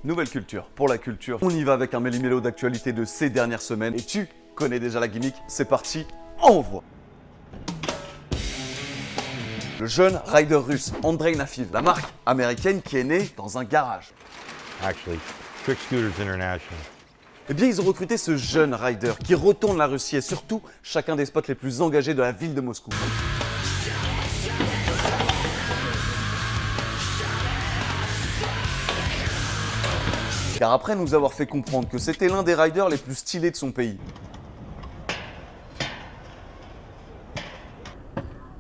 Nouvelle culture pour la culture. On y va avec un méli-mélo d'actualité de ces dernières semaines. Et tu connais déjà la gimmick, c'est parti, envoie. Le jeune rider russe Andrei Nafiv, la marque américaine qui est née dans un garage. Actually, Quick Scooters International. Eh bien, ils ont recruté ce jeune rider qui retourne la Russie et surtout chacun des spots les plus engagés de la ville de Moscou. Car après nous avoir fait comprendre que c'était l'un des riders les plus stylés de son pays.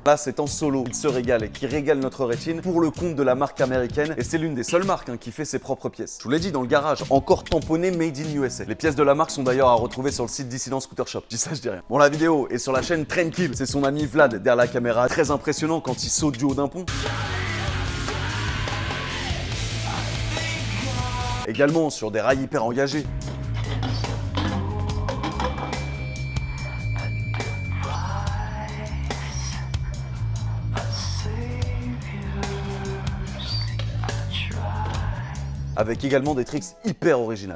Là, c'est en solo, il se régale et qui régale notre rétine pour le compte de la marque américaine. Et c'est l'une des seules marques qui fait ses propres pièces. Je vous l'ai dit, dans le garage, encore tamponné Made in USA. Les pièces de la marque sont d'ailleurs à retrouver sur le site Dissident Scooter Shop. Je dis ça, je dis rien. Bon, la vidéo est sur la chaîne Tranquil. C'est son ami Vlad derrière la caméra. Très impressionnant quand il saute du haut d'un pont. Également sur des rails hyper engagés. Avec également des tricks hyper originaux.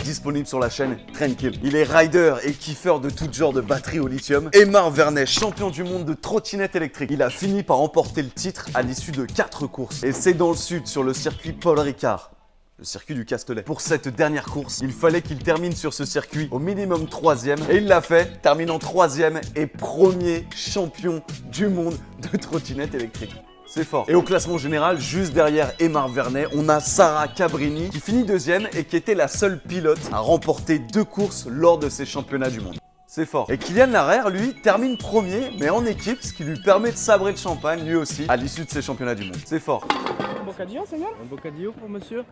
Disponible sur la chaîne Tranquil. Il est rider et kiffeur de tout genre de batterie au lithium. Aymar Vernet, champion du monde de trottinette électrique. Il a fini par remporter le titre à l'issue de 4 courses. Et c'est dans le sud, sur le circuit Paul Ricard. Le circuit du Castellet. Pour cette dernière course, il fallait qu'il termine sur ce circuit au minimum 3e. Et il l'a fait, terminant 3e et premier champion du monde de trottinette électrique. C'est fort. Et au classement général, juste derrière Aymar Vernet, on a Sarah Cabrini qui finit 2e et qui était la seule pilote à remporter 2 courses lors de ces championnats du monde. C'est fort. Et Kylian Larère, lui, termine premier, mais en équipe, ce qui lui permet de sabrer le champagne, lui aussi, à l'issue de ces championnats du monde. C'est fort. Un bocadillo, Seigneur? Un bocadillo pour monsieur?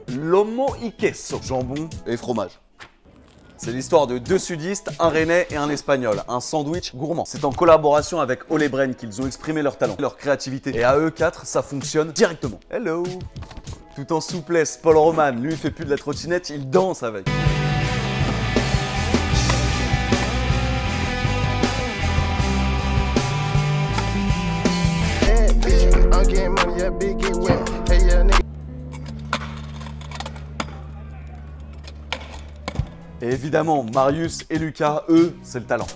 Lomo y queso, jambon et fromage. C'est l'histoire de 2 sudistes, un rennais et un espagnol, un sandwich gourmand. C'est en collaboration avec Ole Bren qu'ils ont exprimé leur talent, leur créativité. Et à eux 4, ça fonctionne directement. Hello. Tout en souplesse, Paul Roman, lui, il fait plus de la trottinette, il danse avec. Et évidemment, Marius et Lucas, eux, c'est le talent.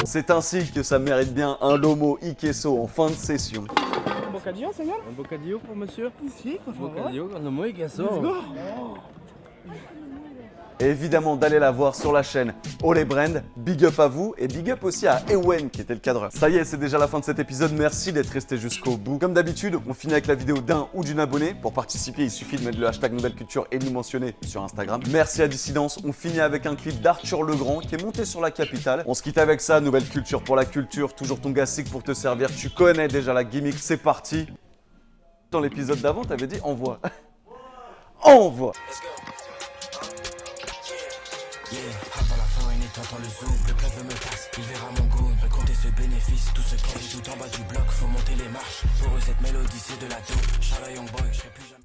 C'est ainsi que ça mérite bien un Lomo y queso en fin de session. Un bocadillo, Seigneur? Un bocadillo pour monsieur? Ici, por favor. Bocadillo con lomo y queso. Let's go. Et évidemment d'aller la voir sur la chaîne Ole Brand. Big up à vous et big up aussi à Ewen qui était le cadreur. Ça y est, c'est déjà la fin de cet épisode. Merci d'être resté jusqu'au bout. Comme d'habitude, on finit avec la vidéo d'un ou d'une abonnée. Pour participer, il suffit de mettre le hashtag Nouvelle Culture et de nous mentionner sur Instagram. Merci à Dissidence. On finit avec un clip d'Arthur Legrand qui est monté sur la capitale. On se quitte avec ça. Nouvelle Culture pour la culture. Toujours ton gars Sig pour te servir. Tu connais déjà la gimmick. C'est parti. Dans l'épisode d'avant, t'avais dit envoie. Envoie. Yeah, hop à la fin, il t'entend le zoom, le club me casse, il verra mon goon, compter ce bénéfice, tout ce cash, tout en bas du bloc, faut monter les marches, pour eux cette mélodie c'est de la dope, Charles Young Boy, je serai plus jamais